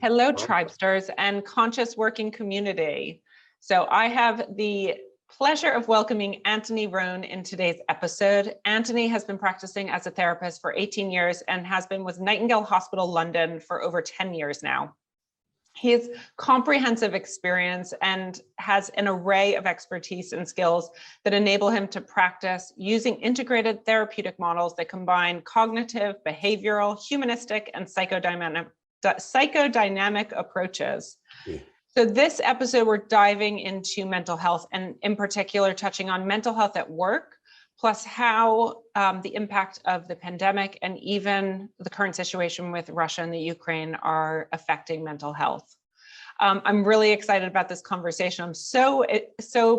Hello, Tribesters and conscious working community. So I have the pleasure of welcoming Anthony Rhone in today's episode. Anthony has been practicing as a therapist for 18 years and has been with Nightingale Hospital London for over 10 years now. He has comprehensive experience and has an array of expertise and skills that enable him to practice using integrated therapeutic models that combine cognitive, behavioral, humanistic, and psychodynamic approaches. Yeah. So this episode, we're diving into mental health and in particular touching on mental health at work, plus how the impact of the pandemic and even the current situation with Russia and the Ukraine are affecting mental health. I'm really excited about this conversation. I'm so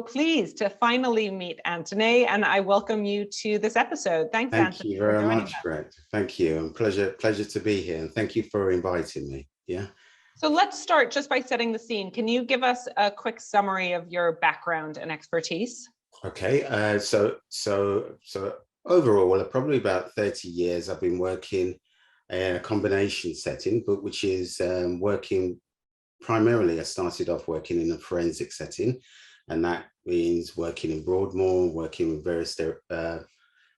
pleased to finally meet Anthony, and I welcome you to this episode. Thanks, Anthony. Thank you very much, Brett. Thank you, and pleasure to be here, and thank you for inviting me. Yeah. So let's start just by setting the scene. Can you give us a quick summary of your background and expertise? Okay. So overall, probably about 30 years, I've been working in a combination setting, but which is working. Primarily, I started off working in a forensic setting, and that means working in Broadmoor, working with various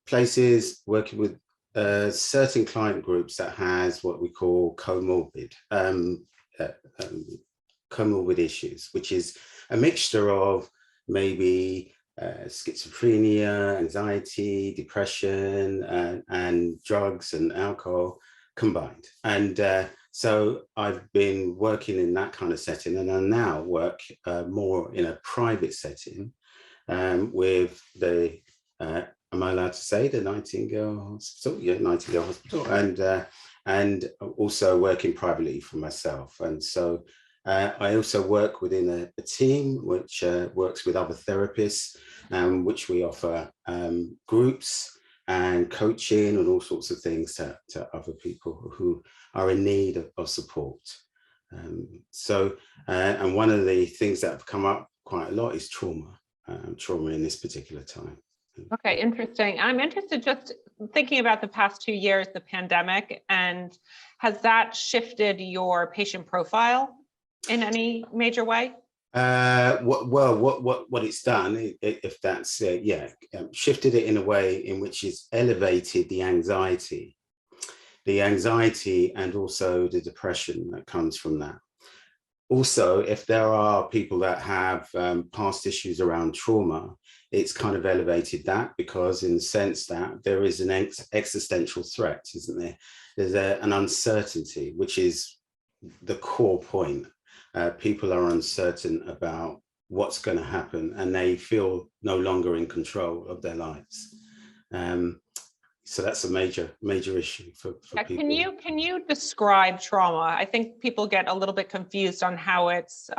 places, working with certain client groups that has what we call comorbid issues, which is a mixture of maybe schizophrenia, anxiety, depression, and drugs and alcohol combined. And so I've been working in that kind of setting, and I now work more in a private setting with the, am I allowed to say the Nightingale Hospital? Yeah, Nightingale Hospital, and also working privately for myself. And so I also work within a team which works with other therapists, which we offer groups and coaching and all sorts of things to other people who are in need of support. And one of the things that have come up quite a lot is trauma in this particular time. Okay, interesting. I'm interested just thinking about the past 2 years, the pandemic, and has that shifted your patient profile in any major way? What it's done, if that's shifted it in a way in which it's elevated the anxiety and also the depression that comes from that. Also, if there are people that have past issues around trauma, it's kind of elevated that, because in the sense that there is an existential threat, isn't there? There's an uncertainty, which is the core point. People are uncertain about what's going to happen, and they feel no longer in control of their lives. So that's a major issue for people. Can you describe trauma? I think people get a little bit confused on how it's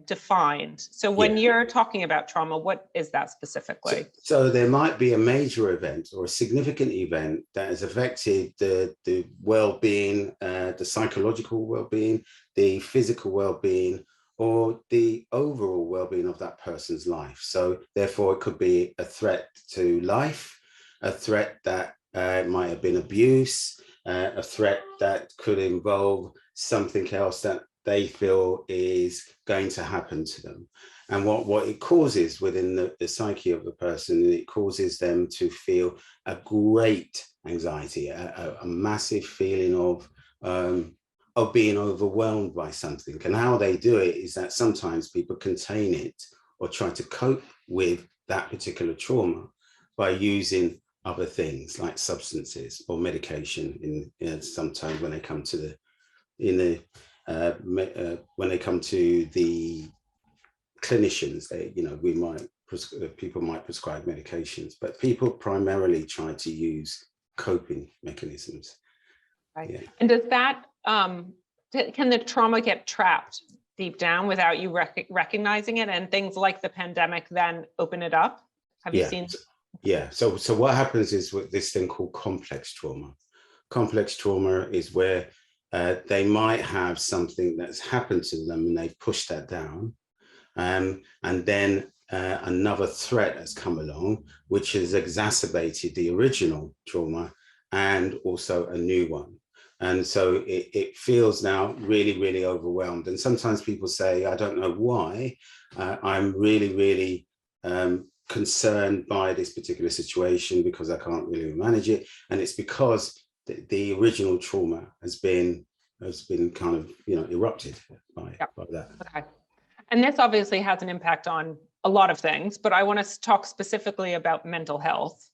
defined. So when you're talking about trauma, what is that specifically? So there might be a major event or a significant event that has affected the well-being, the psychological well-being, the physical well-being, or the overall well-being of that person's life. So therefore, it could be a threat to life, a threat that might have been abuse, a threat that could involve something else that they feel is going to happen to them. And what it causes within the psyche of the person, it causes them to feel a great anxiety, a massive feeling of being overwhelmed by something. And how they do it is that sometimes people contain it or try to cope with that particular trauma by using other things like substances or medication. Sometimes when they come to when they come to the clinicians, people might prescribe medications, but people primarily try to use coping mechanisms. Right. Yeah. And does that can the trauma get trapped deep down without you recognizing it, and things like the pandemic then open it up? Have you seen? Yeah. So what happens is with this thing called complex trauma. Complex trauma is where they might have something that's happened to them and they've pushed that down. And then another threat has come along, which has exacerbated the original trauma and also a new one. And so it feels now really, really overwhelmed. And sometimes people say, I don't know why, I'm really, really concerned by this particular situation because I can't really manage it. And it's because the original trauma has been kind of, erupted by that. Okay. And this obviously has an impact on a lot of things, but I want to talk specifically about mental health.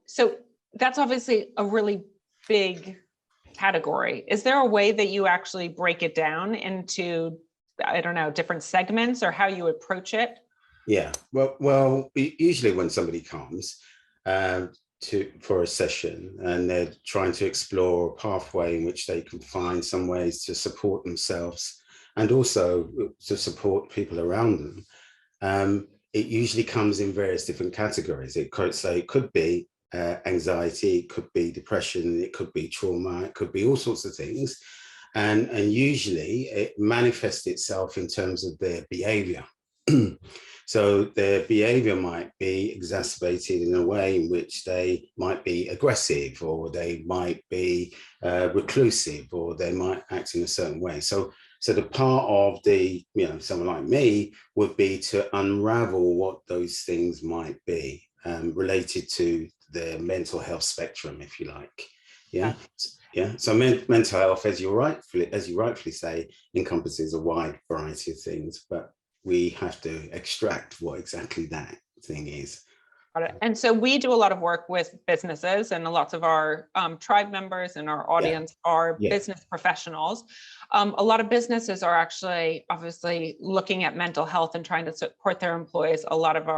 So that's obviously a really big category. Is there a way that you actually break it down into, I don't know, different segments, or how you approach it? Yeah, well, usually when somebody comes for a session and they're trying to explore a pathway in which they can find some ways to support themselves and also to support people around them, it usually comes in various different categories. It could be anxiety, it could be depression, it could be trauma, it could be all sorts of things, and usually it manifests itself in terms of their behavior. So their behavior might be exacerbated in a way in which they might be aggressive, or they might be reclusive, or they might act in a certain way. So the part of someone like me would be to unravel what those things might be, related to the mental health spectrum, if you like. Yeah. Yeah. So mental health, as you rightfully say, encompasses a wide variety of things, but we have to extract what exactly that thing is. And so we do a lot of work with businesses, and lots of our tribe members and our audience are business professionals. A lot of businesses are actually obviously looking at mental health and trying to support their employees. A lot of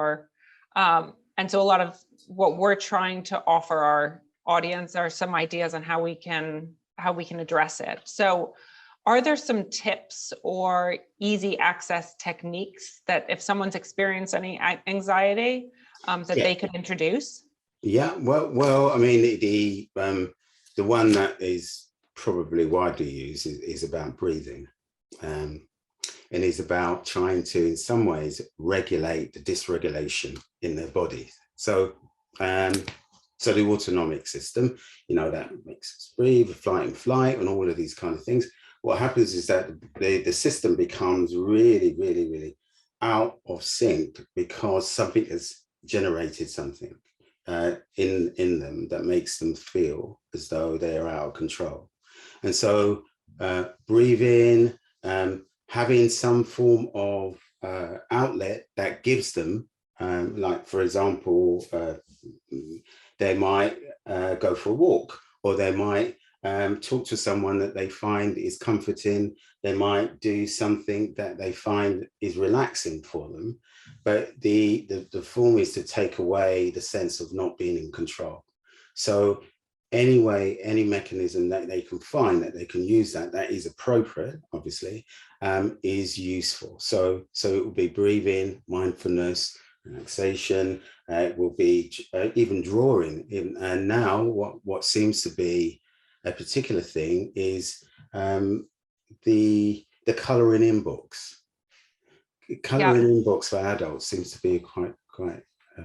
what we're trying to offer our audience are some ideas on how we can address it. So are there some tips or easy access techniques that if someone's experienced any anxiety, they could introduce? Yeah, well, I mean, the one that is probably widely used is about breathing, and is about trying to, in some ways, regulate the dysregulation in their body. So the autonomic system, that makes us breathe, flight and flight, and all of these kind of things. What happens is that the system becomes really, really, really out of sync because something has generated something in them that makes them feel as though they are out of control. And so breathing, having some form of outlet that gives them, like, for example, they might go for a walk, or they might talk to someone that they find is comforting. They might do something that they find is relaxing for them. But the form is to take away the sense of not being in control. So anyway, any mechanism that they can find that they can use that is appropriate, obviously, is useful. So it will be breathing, mindfulness, relaxation. It will be even drawing. And now what seems to be a particular thing is the colouring in books. Colouring in books for adults seems to be quite.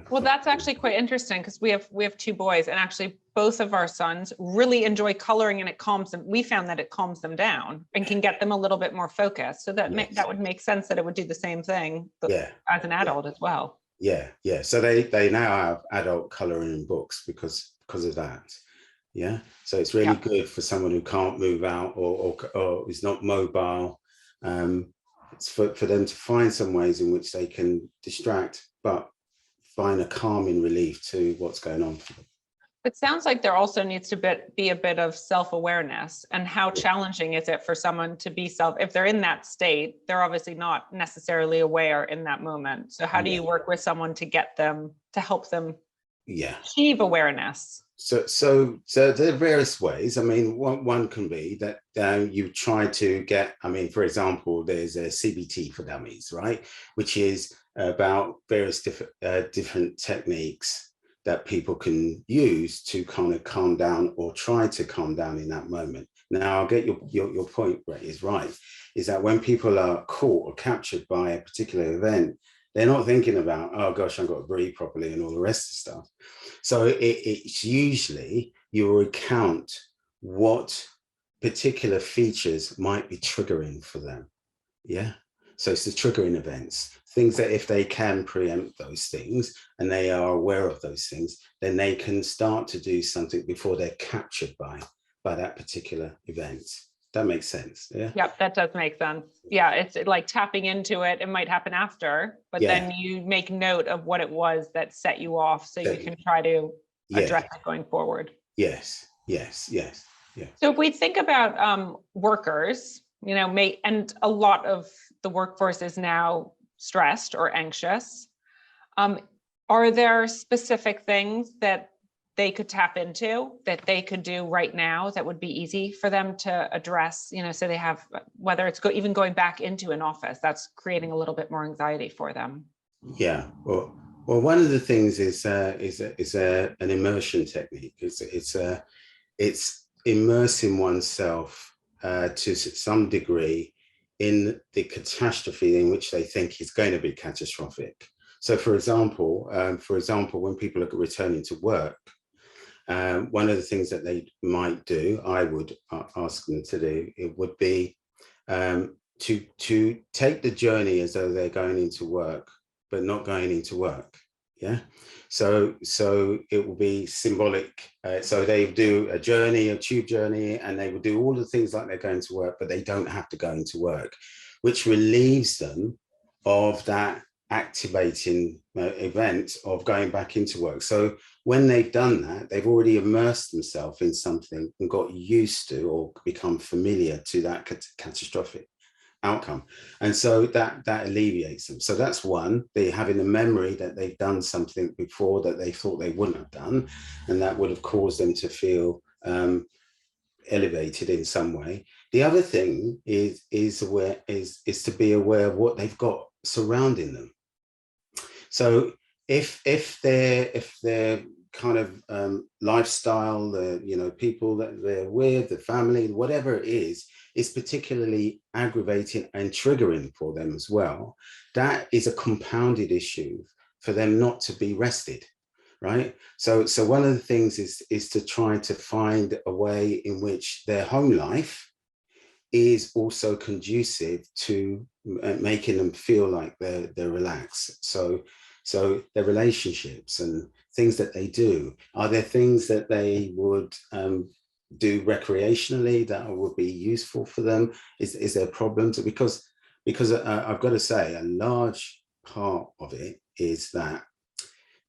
Well, that's actually quite interesting, because we have two boys, and actually both of our sons really enjoy coloring, and it calms them. We found that it calms them down and can get them a little bit more focused. So that would make sense that it would do the same thing as an adult as well. Yeah. So they now have adult colouring in books because of that. Yeah. So it's really good for someone who can't move out or is not mobile. It's for them to find some ways in which they can distract, but find a calming relief to what's going on for them. It sounds like there also needs to be a bit of self-awareness, and how challenging is it for someone to be if they're in that state, they're obviously not necessarily aware in that moment. So how do you work with someone to help them achieve awareness? So there are various ways. I mean, one can be that you try to get, for example, there's a CBT for dummies, right? Which is about various different techniques that people can use to kind of calm down or try to calm down in that moment. Now, I'll get your point, Ray, is right, is that when people are caught or captured by a particular event, they're not thinking about, oh gosh, I've got to breathe properly and all the rest of stuff. So it's usually you recount what particular features might be triggering for them. Yeah. So it's the triggering events, things that if they can preempt those things and they are aware of those things, then they can start to do something before they're captured by that particular event. That makes sense. Yeah. Yep, that does make sense. Yeah, it's like tapping into it. It might happen after, but Yeah. then you make note of what it was that set you off so you can try to Yeah. address it going forward. Yes. Yes. Yes. Yeah. So if we think about workers, and a lot of the workforce is now stressed or anxious, are there specific things that they could tap into, that they could do right now that would be easy for them to address, so they have, whether it's even going back into an office, that's creating a little bit more anxiety for them? Yeah. Well, one of the things is an immersion technique. It's immersing oneself to some degree in the catastrophe in which they think is going to be catastrophic. So, for example, when people are returning to work, one of the things that they might do, I would ask them to do, it would be to take the journey as though they're going into work, but not going into work. Yeah. So it will be symbolic. So they do a tube journey, and they will do all the things like they're going to work, but they don't have to go into work, which relieves them of that activating event of going back into work. So when they've done that, they've already immersed themselves in something and got used to or become familiar to that catastrophic outcome, and so that alleviates them. So that's one, they having a memory that they've done something before that they thought they wouldn't have done, and that would have caused them to feel elevated in some way. The other thing is to be aware of what they've got surrounding them. So if their kind of lifestyle, the people that they're with, the family, whatever it is particularly aggravating and triggering for them as well, that is a compounded issue for them not to be rested, right? So one of the things is to try to find a way in which their home life is also conducive to making them feel like they're relaxed. So their relationships and things that they do, are there things that they would do recreationally that would be useful for them? Is there problems? Because I've got to say, a large part of it is that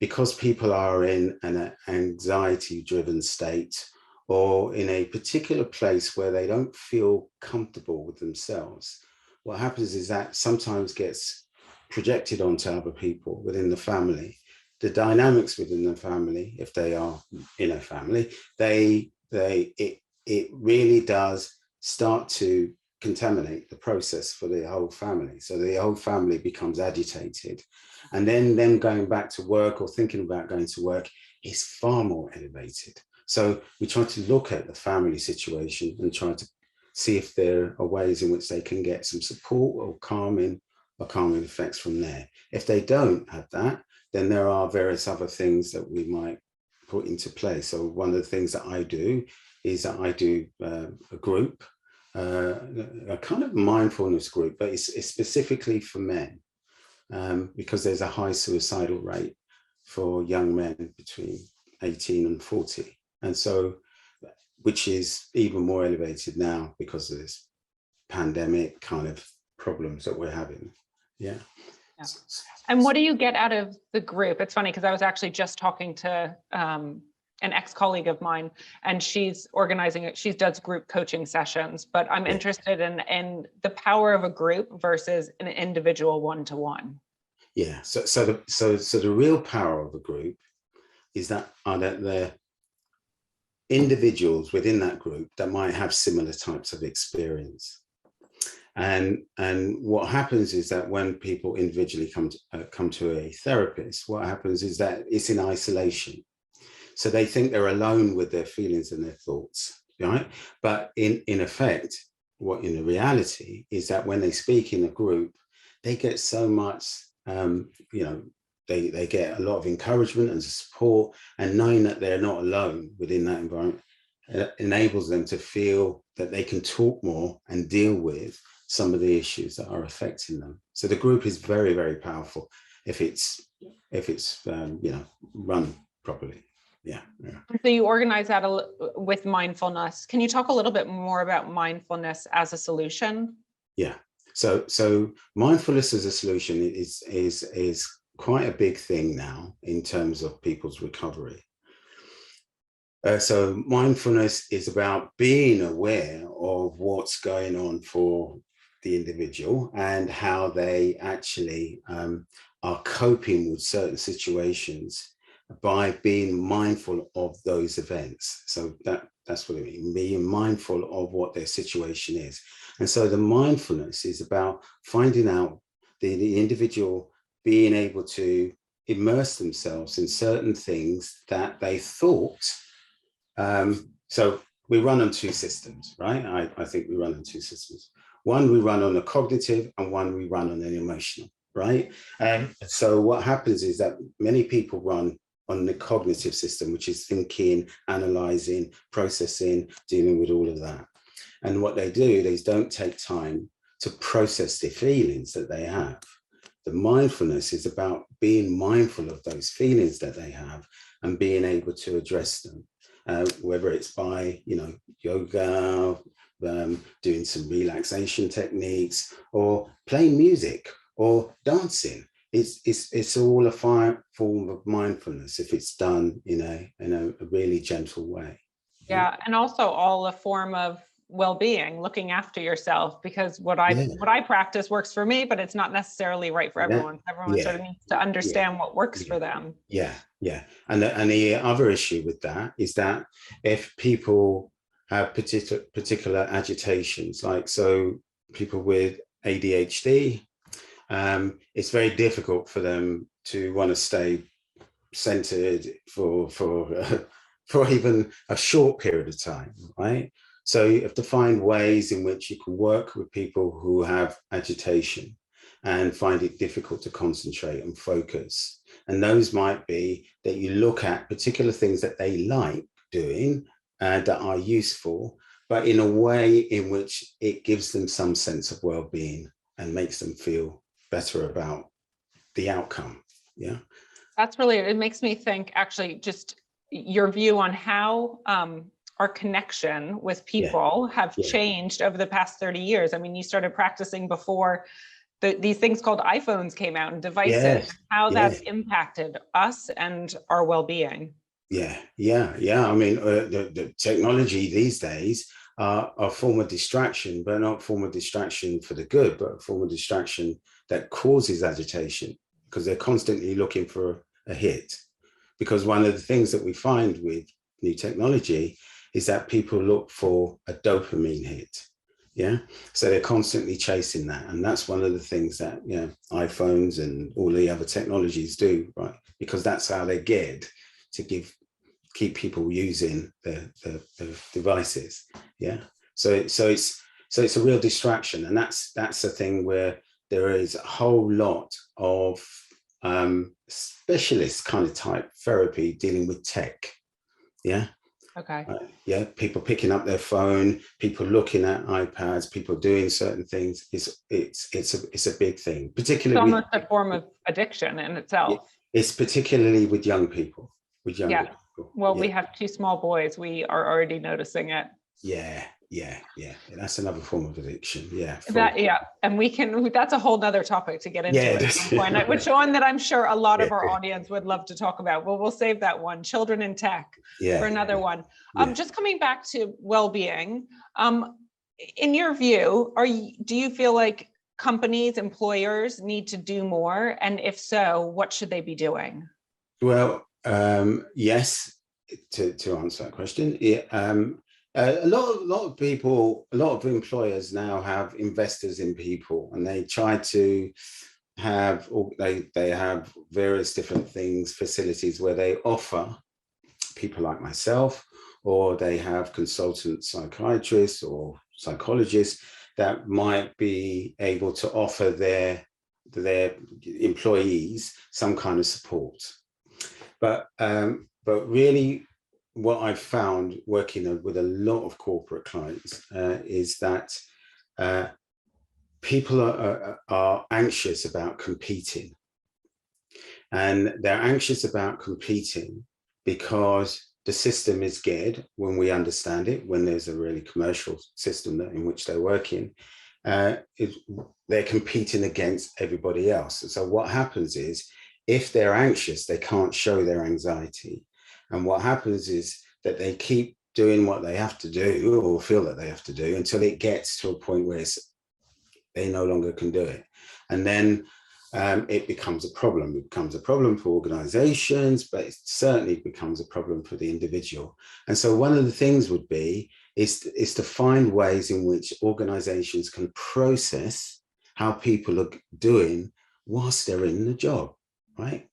because people are in an anxiety-driven state, or in a particular place where they don't feel comfortable with themselves, what happens is that sometimes gets projected onto other people within the family. The dynamics within the family, if they are in a family, it really does start to contaminate the process for the whole family. So the whole family becomes agitated, and then them going back to work or thinking about going to work is far more elevated. So we try to look at the family situation and try to see if there are ways in which they can get some support or calming effects from there. If they don't have that, then there are various other things that we might put into place. So one of the things that I do is that I do a group, a kind of mindfulness group, but it's specifically for men, because there's a high suicidal rate for young men between 18 and 40. And so, which is even more elevated now because of this pandemic kind of problems that we're having. Yeah. And what do you get out of the group? It's funny because I was actually just talking to an ex-colleague of mine, and she's organizing it. She does group coaching sessions, but I'm interested in the power of a group versus an individual one-to-one. Yeah. So the real power of a group is that they're individuals within that group that might have similar types of experience. And what happens is that when people individually come to a therapist, what happens is that it's in isolation. So they think they're alone with their feelings and their thoughts, right? But in effect, what in the reality is that when they speak in a group, they get so much, they get a lot of encouragement and support, and knowing that they're not alone within that environment enables them to feel that they can talk more and deal with some of the issues that are affecting them. So the group is very, very powerful if it's run properly. Yeah. So you organize that with mindfulness. Can you talk a little bit more about mindfulness as a solution? Yeah. So mindfulness as a solution is quite a big thing now in terms of people's recovery. So mindfulness is about being aware of what's going on for the individual and how they actually are coping with certain situations by being mindful of those events. So that's what it means, being mindful of what their situation is. And so the mindfulness is about finding out the individual being able to immerse themselves in certain things that they thought. So we run on two systems, right? I think we run on two systems. One we run on a cognitive and one we run on an emotional, right? So what happens is that many people run on the cognitive system, which is thinking, analyzing, processing, dealing with all of that. And what they do, they don't take time to process the feelings that they have. The mindfulness is about being mindful of those feelings that they have and being able to address them. Whether it's by, yoga, doing some relaxation techniques, or playing music or dancing. It's all a form of mindfulness if it's done in a really gentle way. Yeah, and also all a form of well-being, looking after yourself, because what I practice works for me, but it's not necessarily right for everyone. Everyone sort of needs to understand what works for them. Yeah. And the other issue with that is that if people have particular agitations, like so people with ADHD, it's very difficult for them to want to stay centered for even a short period of time, right? So you have to find ways in which you can work with people who have agitation and find it difficult to concentrate and focus. And those might be that you look at particular things that they like doing that are useful, but in a way in which it gives them some sense of well-being and makes them feel better about the outcome. Yeah. That's really, it makes me think, actually, just your view on how our connection with people have changed over the past 30 years. I mean, you started practicing before these things called iPhones came out and devices, how that's impacted us and our well-being. Yeah. I mean, the technology these days are a form of distraction, but not a form of distraction for the good, but a form of distraction that causes agitation because they're constantly looking for a hit. Because one of the things that we find with new technology is that people look for a dopamine hit. Yeah. So they're constantly chasing that. And that's one of the things that, iPhones and all the other technologies do, right? Because that's how they're geared to keep people using the devices. Yeah. So it's a real distraction. And that's a thing where there is a whole lot of specialist kind of type therapy dealing with tech. Yeah. Okay. People picking up their phone, people looking at iPads, people doing certain things. It's a big thing, particularly. It's almost a form of addiction in itself. It's particularly with young people. With younger people. Well, we have two small boys. We are already noticing it. Yeah. That's another form of addiction. Yeah. And that's a whole nother topic to get into at some point, which one that I'm sure a lot of our audience would love to talk about. Well, we'll save that one, children in tech, for another one. Just coming back to well-being, in your view, do you feel like companies, employers need to do more? And if so, what should they be doing? Well, yes, to answer that question. A lot of people, a lot of employers now have investors in people, and they try to have, they have various different things, facilities where they offer people like myself, or they have consultant psychiatrists or psychologists that might be able to offer their employees some kind of support. But really, what I've found working with a lot of corporate clients is that people are anxious about competing. And they're anxious about competing because the system is geared, when we understand it, when there's a really commercial system in which they're working, they're competing against everybody else. And so what happens is, if they're anxious, they can't show their anxiety. And what happens is that they keep doing what they have to do, or feel that they have to do, until it gets to a point where they no longer can do it. And then it becomes a problem. It becomes a problem for organizations, but it certainly becomes a problem for the individual. And so one of the things would be is to find ways in which organizations can process how people are doing whilst they're in the job, right?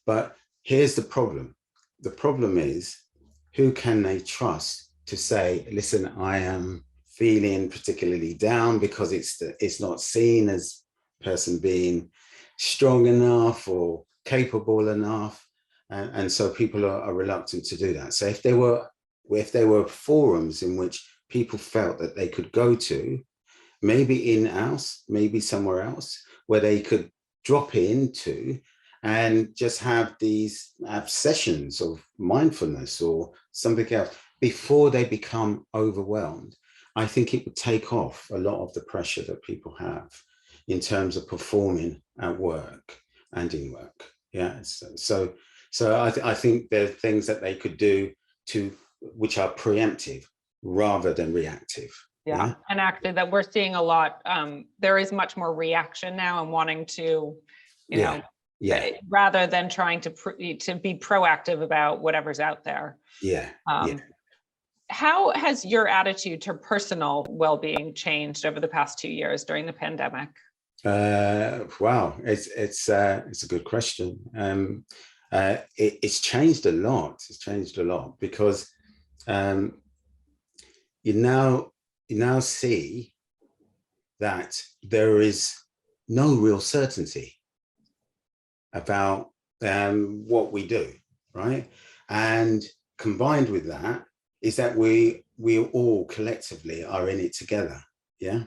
But here's the problem. The problem is, who can they trust to say, listen, I am feeling particularly down, because it's not seen as person being strong enough or capable enough, and so people are reluctant to do that. So if there were forums in which people felt that they could go to, maybe in-house, maybe somewhere else, where they could drop into and just have sessions of mindfulness or something else before they become overwhelmed, I think it would take off a lot of the pressure that people have in terms of performing at work and in work. Yeah. So I think there are things that they could do which are preemptive rather than reactive. Yeah. And actually, that we're seeing a lot. There is much more reaction now, and wanting to, you know, rather than trying to be proactive about whatever's out there. Yeah. How has your attitude to personal well-being changed over the past 2 years during the pandemic? Wow, it's a good question. It's changed a lot. It's changed a lot because you now see that there is no real certainty about what we do, right? And combined with that is that we all collectively are in it together. Yeah.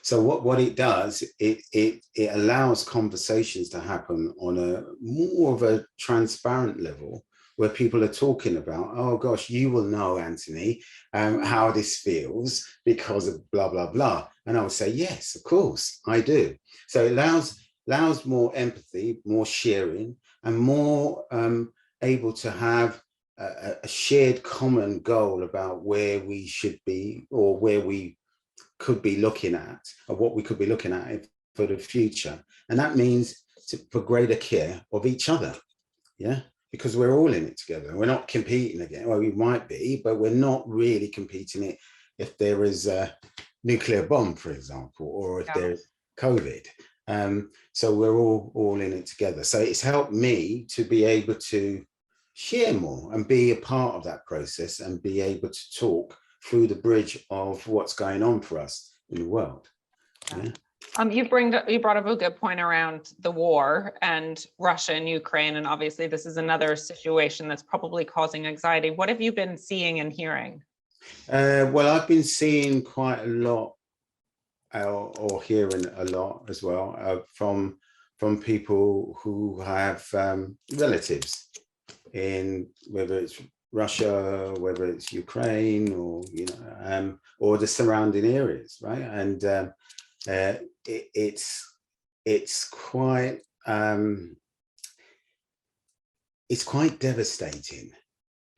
So what it does, it allows conversations to happen on a more of a transparent level, where people are talking about, oh gosh, you will know, Anthony, how this feels because of blah, blah, blah. And I would say, yes, of course, I do. So it allows more empathy, more sharing, and more able to have a shared common goal about where we should be, or where we could be looking at, or what we could be looking at for the future. And that means for greater care of each other. Yeah. Because we're all in it together. We're not competing again. Well, we might be, but we're not really competing it if there is a nuclear bomb, for example, or if there's COVID. So we're all in it together. So it's helped me to be able to share more and be a part of that process, and be able to talk through the bridge of what's going on for us in the world. Yeah. You brought up a good point around the war and Russia and Ukraine, and obviously this is another situation that's probably causing anxiety. What have you been seeing and hearing? Well, I've been seeing quite a lot, or hearing a lot as well, from people who have relatives in, whether it's Russia, whether it's Ukraine, or or the surrounding areas, right? And it's quite devastating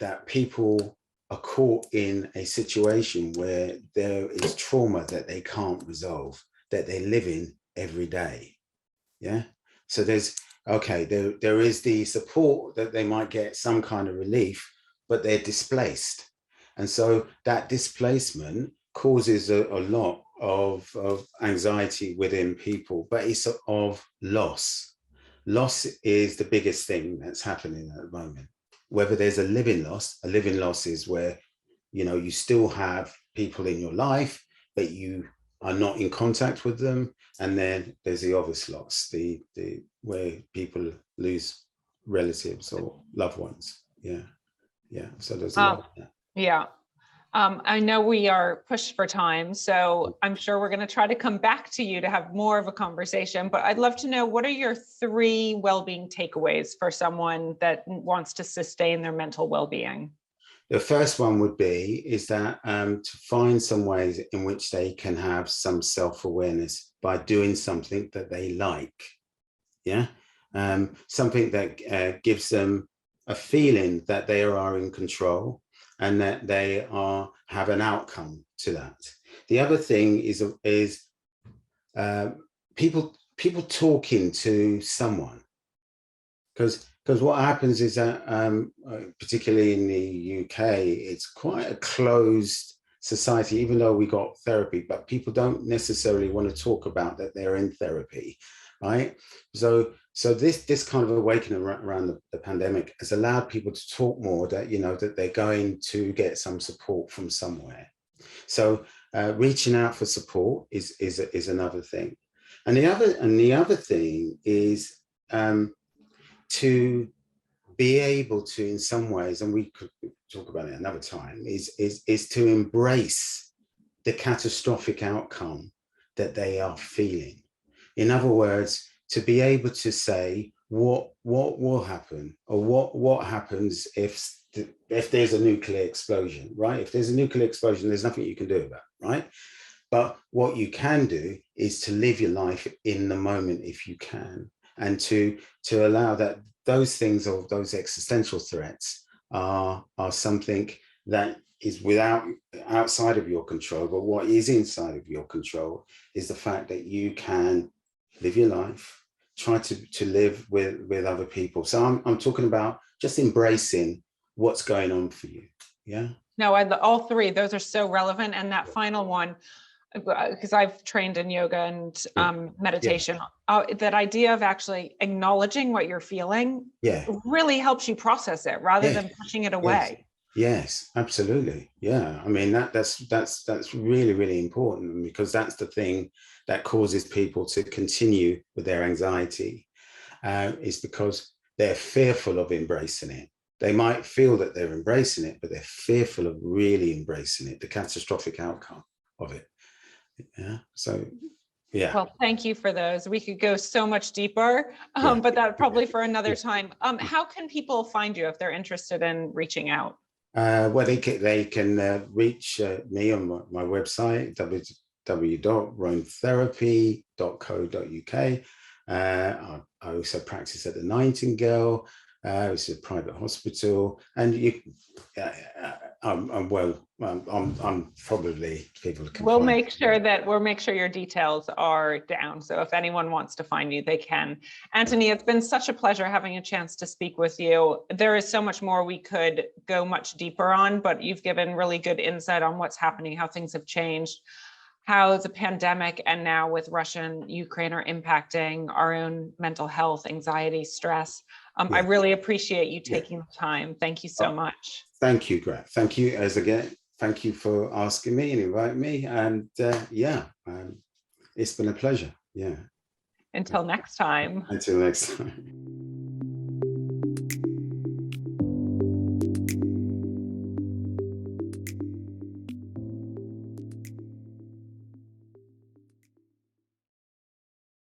that people are caught in a situation where there is trauma that they can't resolve, that they live in every day. Yeah. So there is the support that they might get, some kind of relief, but they're displaced. And so that displacement causes a lot of anxiety within people, but it's of loss. Loss is the biggest thing that's happening at the moment. Whether there's a living loss is where, you still have people in your life, but you are not in contact with them. And then there's the obvious loss, the where people lose relatives or loved ones. Yeah. Yeah. So there's a lot of that. Yeah. I know we are pushed for time, so I'm sure we're going to try to come back to you to have more of a conversation, but I'd love to know, what are your 3 well-being takeaways for someone that wants to sustain their mental well-being? The first one would be is that to find some ways in which they can have some self-awareness by doing something that they like. Yeah. Something that gives them a feeling that they are in control and that they have an outcome to that. The other thing is people talking to someone, because what happens is that particularly in the UK, it's quite a closed society, even though we got therapy, but people don't necessarily want to talk about that they're in therapy, right? So this kind of awakening around the pandemic has allowed people to talk more, that that they're going to get some support from somewhere. So reaching out for support is another thing, and the other thing is to be able to, in some ways, and we could talk about it another time, is to embrace the catastrophic outcome that they are feeling. In other words, to be able to say what will happen, or what happens if there's a nuclear explosion, right? If there's a nuclear explosion, there's nothing you can do about it, right? But what you can do is to live your life in the moment if you can, and to allow that those things, or those existential threats, are something that is outside of your control. But what is inside of your control is the fact that you can live your life, try to live with other people. So I'm talking about just embracing what's going on for you. Yeah. No, all 3, those are so relevant. And that final one, because I've trained in yoga and meditation, that idea of actually acknowledging what you're feeling really helps you process it rather than pushing it away. Yes, absolutely. Yeah. I mean, that's really, really important, because that's the thing that causes people to continue with their anxiety, is because they're fearful of embracing it. They might feel that they're embracing it, but they're fearful of really embracing it, the catastrophic outcome of it. Yeah. So, yeah. Well, thank you for those. We could go so much deeper, but that probably for another time. How can people find you if they're interested in reaching out? Well, they can reach me on my website, www.rhonetherapy.co.uk. I also practice at the Nightingale. It's a private hospital, and I'm probably people can. We'll make sure your details are down. So if anyone wants to find you, they can. Anthony, it's been such a pleasure having a chance to speak with you. There is so much more we could go much deeper on, but you've given really good insight on what's happening, how things have changed, how the pandemic and now with Russia and Ukraine are impacting our own mental health, anxiety, stress. I really appreciate you taking the time. Thank you so much. Thank you, Greg. Thank you thank you for asking me and inviting me. And it's been a pleasure. Yeah. Until next time. Until next time.